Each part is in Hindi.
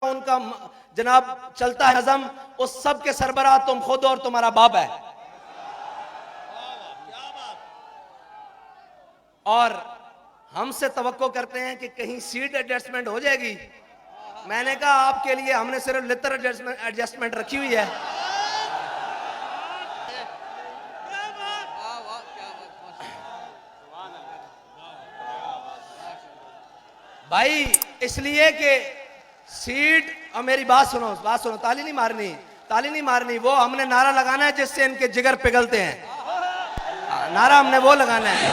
उनका जनाब चलता है हजम, उस सब के सरबराह तुम खुद और तुम्हारा बाप है। और हमसे तवक्को करते हैं कि कहीं सीट एडजस्टमेंट हो जाएगी। मैंने कहा आपके लिए हमने सिर्फ लिटर एडजस्टमेंट रखी हुई है। भाई इसलिए कि सीट, और मेरी बात सुनो, ताली नहीं मारनी, वो हमने नारा लगाना है जिससे इनके जिगर पिघलते हैं। नारा हमने वो लगाना है।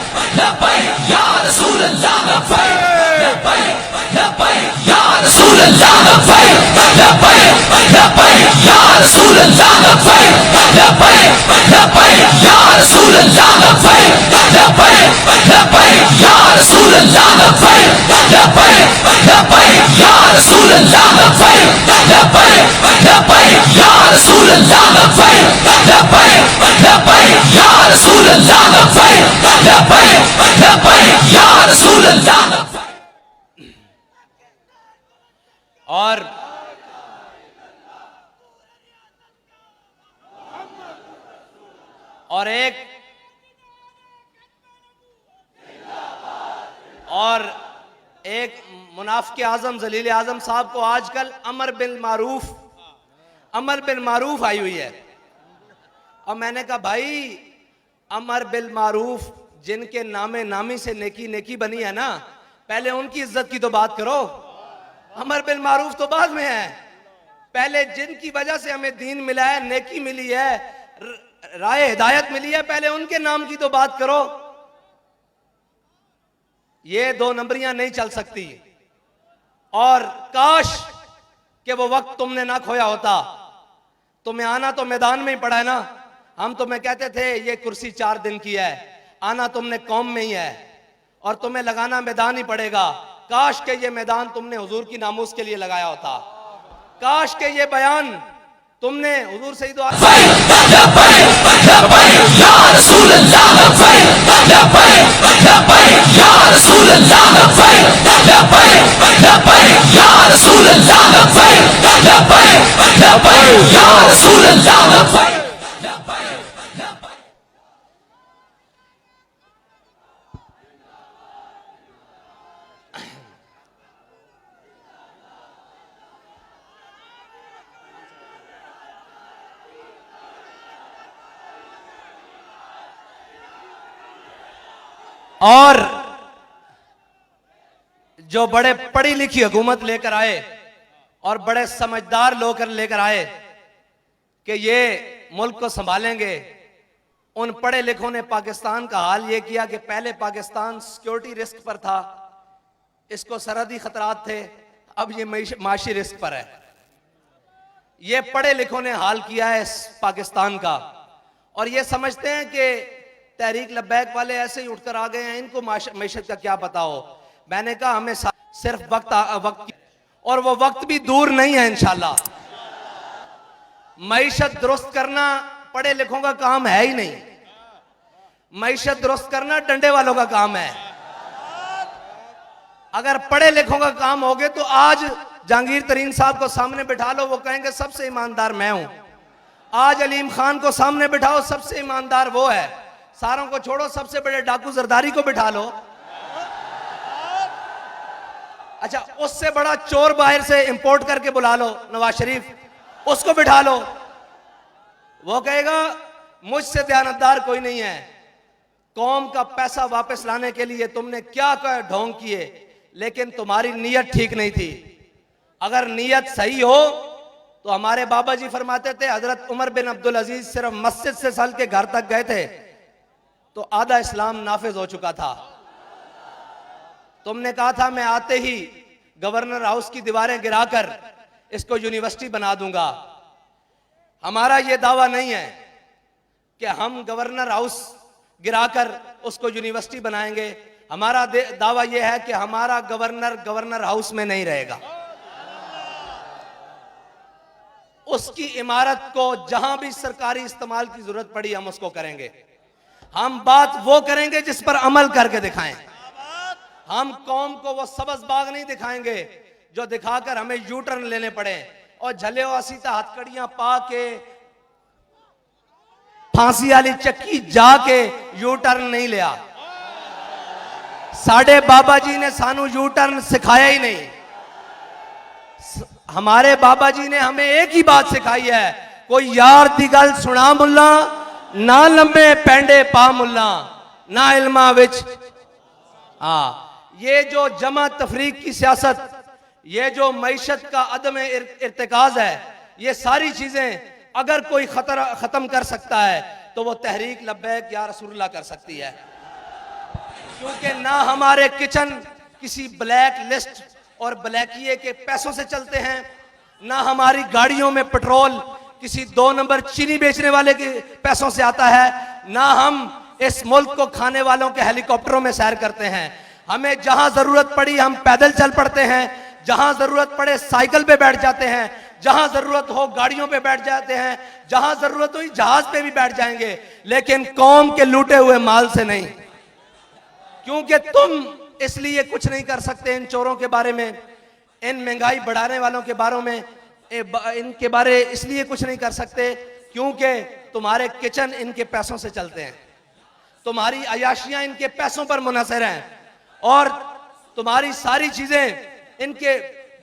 और एक मुनाफिक आजम जलील आजम साहब को आजकल अमर बिल मारूफ आई हुई है। और मैंने कहा भाई अमर बिल मारूफ जिनके नामे नामी से नेकी बनी है ना, पहले उनकी इज्जत की तो बात करो। अमर बिल मारूफ तो बाद में है, पहले जिनकी वजह से हमें दीन मिला है, नेकी मिली है, राय हिदायत मिली है, पहले उनके नाम की तो बात करो। ये दो नंबरियां नहीं चल सकती। और काश कि वो वक्त तुमने ना खोया होता। तुम्हें आना तो मैदान में ही पड़ा है ना। हम तुम्हें कहते थे ये कुर्सी 4 दिन की है, आना तुमने कौम में ही है और तुम्हें लगाना मैदान ही पड़ेगा। काश के ये मैदान तुमने हुजूर की नामूस के लिए लगाया होता। काश के ये बयान तुमने हुजूर सईद और जो बड़े पढ़ी लिखी हुकूमत लेकर आए और बड़े समझदार लोग लेकर आए कि ये मुल्क को संभालेंगे, उन पढ़े लिखों ने पाकिस्तान का हाल ये किया कि पहले पाकिस्तान सिक्योरिटी रिस्क पर था, इसको सरहदी खतरात थे, अब ये माशी रिस्क पर है। ये पढ़े लिखों ने हाल किया है पाकिस्तान का। और ये समझते हैं कि तहरीक लब्बैक वाले ऐसे ही उठकर आ गए हैं, इनको मैशत का क्या पता हो। मैंने कहा हमें सिर्फ वक्त और वो वक्त भी दूर नहीं है इंशाल्लाह। मैशत दुरुस्त करना पढ़े लिखों का काम है ही नहीं, मैशत दुरुस्त करना डंडे वालों का काम है। अगर पढ़े लिखों का काम हो गए तो आज जहांगीर तरीन साहब को सामने बिठा लो, वो कहेंगे सबसे ईमानदार मैं हूं। आज अलीम खान को सामने बिठाओ, सबसे ईमानदार वो है। सारों को छोड़ो, सबसे बड़े डाकू जरदारी को बिठा लो। अच्छा, उससे बड़ा चोर बाहर से इंपोर्ट करके बुला लो, नवाज शरीफ, उसको बिठा लो। वो कहेगा मुझसे दयानतदार कोई नहीं है। कौम का पैसा वापस लाने के लिए तुमने क्या क्या ढोंग किए, लेकिन तुम्हारी नीयत ठीक नहीं थी। अगर नीयत सही हो तो हमारे बाबा जी फरमाते थे, हजरत उमर बिन अब्दुल अजीज सिर्फ मस्जिद से सल के घर तक गए थे तो आधा इस्लाम नाफिज हो चुका था। तुमने कहा था मैं आते ही गवर्नर हाउस की दीवारें गिराकर इसको यूनिवर्सिटी बना दूंगा। हमारा यह दावा नहीं है कि हम गवर्नर हाउस गिराकर उसको यूनिवर्सिटी बनाएंगे। हमारा दावा यह है कि हमारा गवर्नर हाउस में नहीं रहेगा। उसकी इमारत को जहां भी सरकारी इस्तेमाल की जरूरत पड़ी हम उसको करेंगे। हम बात वो करेंगे जिस पर अमल करके दिखाएं। हम कौम को वो सबज बाग नहीं दिखाएंगे जो दिखाकर हमें यू टर्न लेने पड़े और झले सीता हथकड़ियां पा के फांसी वाली चक्की जाके यू टर्न नहीं लिया। साडे बाबा जी ने सानू यू टर्न सिखाया ही नहीं। हमारे बाबा जी ने हमें एक ही बात सिखाई है, कोई यार दी गल सुना मुल्ला, ना लंबे पेंडे पा मुल्ला, ना इल्मा विच। ये जो जमा तफरीक की सियासत, ये जो मईशत का अदम इर्तिकाज है, ये सारी चीजें अगर कोई खत्म कर सकता है तो वो तहरीक लब्बैक या रसूलुल्लाह कर सकती है। क्योंकि ना हमारे किचन किसी ब्लैक लिस्ट और ब्लैकिए के पैसों से चलते हैं, ना हमारी गाड़ियों में पेट्रोल किसी 2 नंबर चीनी बेचने वाले के पैसों से आता है, ना हम इस मुल्क को खाने वालों के हेलीकॉप्टरों में सैर करते हैं। हमें जहां जरूरत पड़ी हम पैदल चल पड़ते हैं, जहां जरूरत पड़े साइकिल पे बैठ जाते हैं, जहां जरूरत हो गाड़ियों पे बैठ जाते हैं, जहां जरूरत हो जहाज पे भी बैठ जाएंगे, लेकिन कौम के लूटे हुए माल से नहीं। क्योंकि तुम इसलिए कुछ नहीं कर सकते इन चोरों के बारे में, इन महंगाई बढ़ाने वालों के बारे में, इनके बारे इसलिए कुछ नहीं कर सकते क्योंकि तुम्हारे किचन इनके पैसों से चलते हैं, तुम्हारी अयाशियां इनके पैसों पर मुनहसर हैं और तुम्हारी सारी चीजें इनके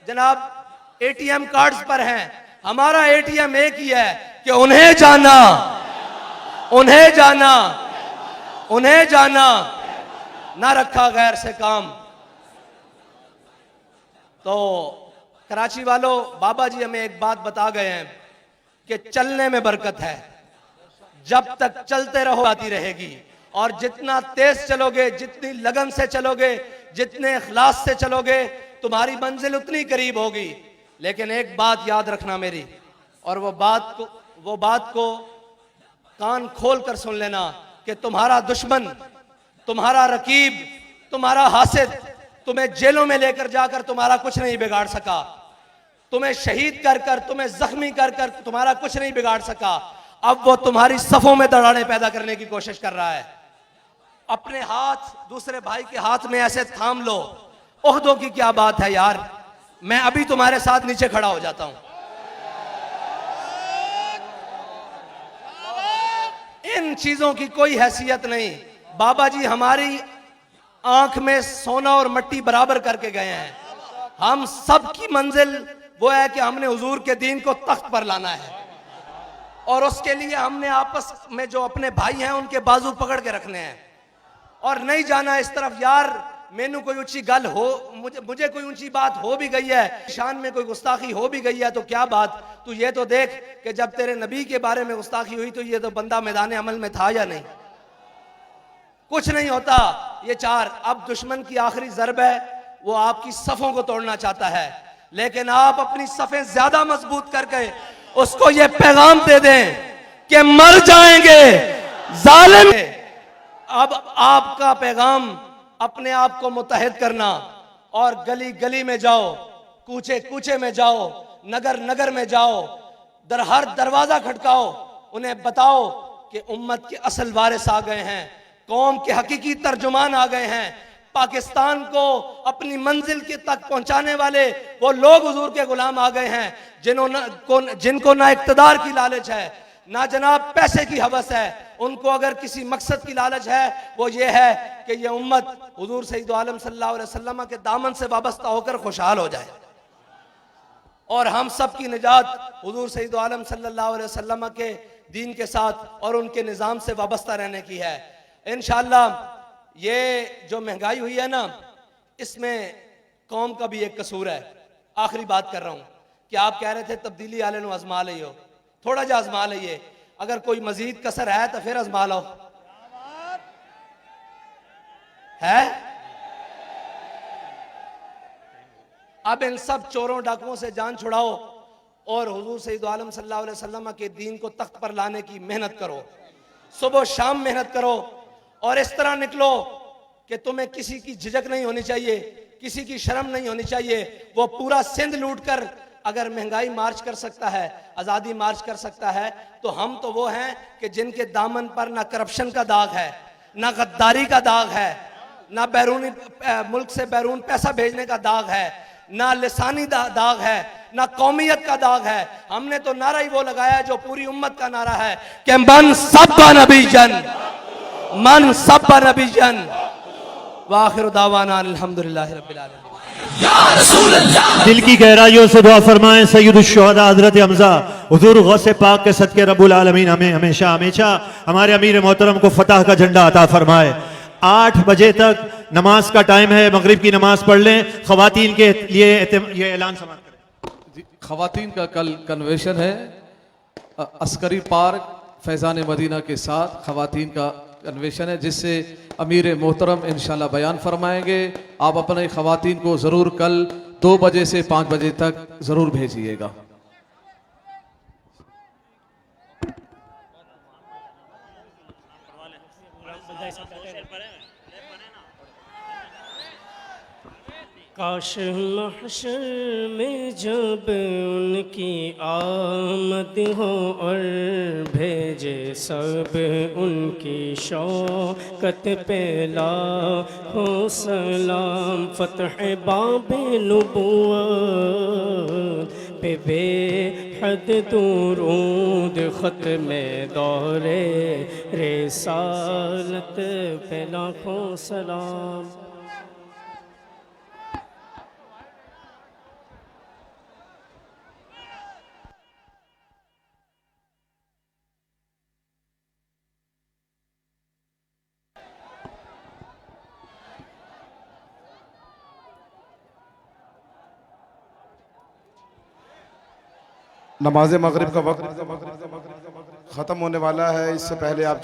जनाब एटीएम कार्ड्स पर हैं। हमारा एटीएम एक ही है कि उन्हें जाना, उन्हें जाना, उन्हें जाना, ना रखा गैर से काम। तो कराची वालों, बाबा जी हमें एक बात बता गए हैं कि चलने में बरकत है, जब तक चलते रहो आती रहेगी, और जितना तेज चलोगे, जितनी लगन से चलोगे, जितने इखलास से चलोगे, तुम्हारी मंजिल उतनी करीब होगी। लेकिन एक बात याद रखना मेरी, और वो बात को कान खोल कर सुन लेना कि तुम्हारा दुश्मन, तुम्हारा रकीब, तुम्हारा हासिद तुम्हें जेलों में लेकर जाकर तुम्हारा कुछ नहीं बिगाड़ सका, तुम्हें शहीद कर कर, तुम्हें जख्मी कर कर तुम्हारा कुछ नहीं बिगाड़ सका। अब वो तुम्हारी सफों में दरारें पैदा करने की कोशिश कर रहा है। अपने हाथ दूसरे भाई के हाथ में ऐसे थाम लो। ओहदों की क्या बात है यार, मैं अभी तुम्हारे साथ नीचे खड़ा हो जाता हूं। इन चीजों की कोई हैसियत नहीं। बाबा जी हमारी आंख में सोना और मट्टी बराबर करके गए हैं। हम सब की मंजिल वो है कि हमने हुजूर के दीन को तख्त पर लाना है, और उसके लिए हमने आपस में जो अपने भाई हैं उनके बाजू पकड़ के रखने हैं और नहीं जाना इस तरफ। यार मैनू कोई ऊंची गल हो, मुझे कोई ऊंची बात हो भी गई है, शान में कोई गुस्ताखी हो भी गई है तो क्या बात, तू ये तो देख कि जब तेरे नबी के बारे में गुस्ताखी हुई तो ये तो बंदा मैदान अमल में था या नहीं। कुछ नहीं होता ये चार। अब दुश्मन की आखिरी ज़रब है, वो आपकी सफों को तोड़ना चाहता है, लेकिन आप अपनी सफें ज्यादा मजबूत करके उसको ये पैगाम दे दें कि मर जाएंगे जालिम। अब आपका पैगाम अपने आप को मुत्तहिद करना, और गली गली में जाओ, कूचे कूचे में जाओ, नगर नगर में जाओ, हर दरवाजा खटकाओ, उन्हें बताओ कि उम्मत के असल वारिस आ गए हैं, कौम के हकीकी तर्जुमान आ गए हैं, पाकिस्तान को अपनी मंजिल के तक पहुंचाने वाले वो लोग हुजूर के गुलाम आ गए हैं, जिनको ना इक्तदार की लालच है, ना जनाब पैसे की हवस है। उनको अगर किसी मकसद की लालच है वो ये है कि ये उम्मत हुजूर सैयद आलम सल्लल्लाहु अलैहि वसल्लम के दामन से वाबस्ता होकर खुशहाल हो जाए, और हम सब की निजात हुजूर सैयद आलम सल्लल्लाहु अलैहि वसल्लम के दीन के साथ और उनके निज़ाम से वाबस्ता रहने की है। इंशाअल्लाह ये जो महंगाई हुई है ना, इसमें कौम का भी एक कसूर है। आखिरी बात कर रहा हूं कि आप कह रहे थे तब्दीली आले नु आजमा लियो, थोड़ा जा आजमा लिये, अगर कोई मजीद कसर है तो फिर आजमा लो। है अब इन सब चोरों डाकुओं से जान छुड़ाओ और हुजूर सैयद आलम सल्लल्लाहु अलैहि वसल्लम के दीन को तख्त पर लाने की मेहनत करो, सुबह शाम मेहनत करो, और इस तरह निकलो कि तुम्हें किसी की झिझक नहीं होनी चाहिए, किसी की शर्म नहीं होनी चाहिए। वो पूरा सिंध लूट कर अगर महंगाई मार्च कर सकता है, आज़ादी मार्च कर सकता है, तो हम तो वो हैं कि जिनके दामन पर ना करप्शन का दाग है, ना गद्दारी का दाग है, ना बैरूनी मुल्क से बैरून पैसा भेजने का दाग है, ना लिसानी दाग है, ना कौमियत का दाग है। हमने तो नारा ही वो लगाया है जो पूरी उम्मत का नारा है कि मन सब्बा नबी जन, मन सब्बा नबी जन। वाखिर दावाना अल्हम्दुलिल्लाहि रब्बिल आलमीन। दिल की गहराइयों से दुआ फरमाएं सैयदुल शुहदा हजरत हमजा हुजूर गौसे पाक के सदके रब्बुल आलमीन हमें हमेशा हमेशा हमारे अमीर मोहतरम को फतह का झंडा अता फरमाए। 8 बजे तक नमाज का टाइम है, मगरिब की नमाज पढ़ लें। खवातीन के लिए ये ऐलान समाप्त करें। खवातीन का कल कन्वेंशन है अस्करी पार्क फैज़ान मदीना के साथ। खवातीन का कन्वेंशन है जिससे अमीर मोहतरम इंशाल्लाह बयान फरमाएंगे। आप अपने खवातीन को ज़रूर कल 2 बजे से 5 बजे तक ज़रूर भेजिएगा। काश महशर में जब उनकी आमद हो और भेजे सब उनकी शौकत पे लाखों सलाम। फतह बाबे नबुव्वत पे बेहद दुरूद ख़त्मे दौरे रिसालत पे लाखों सलाम। नमाज मगरिब का वक्त ख़त्म होने वाला है। इससे पहले आप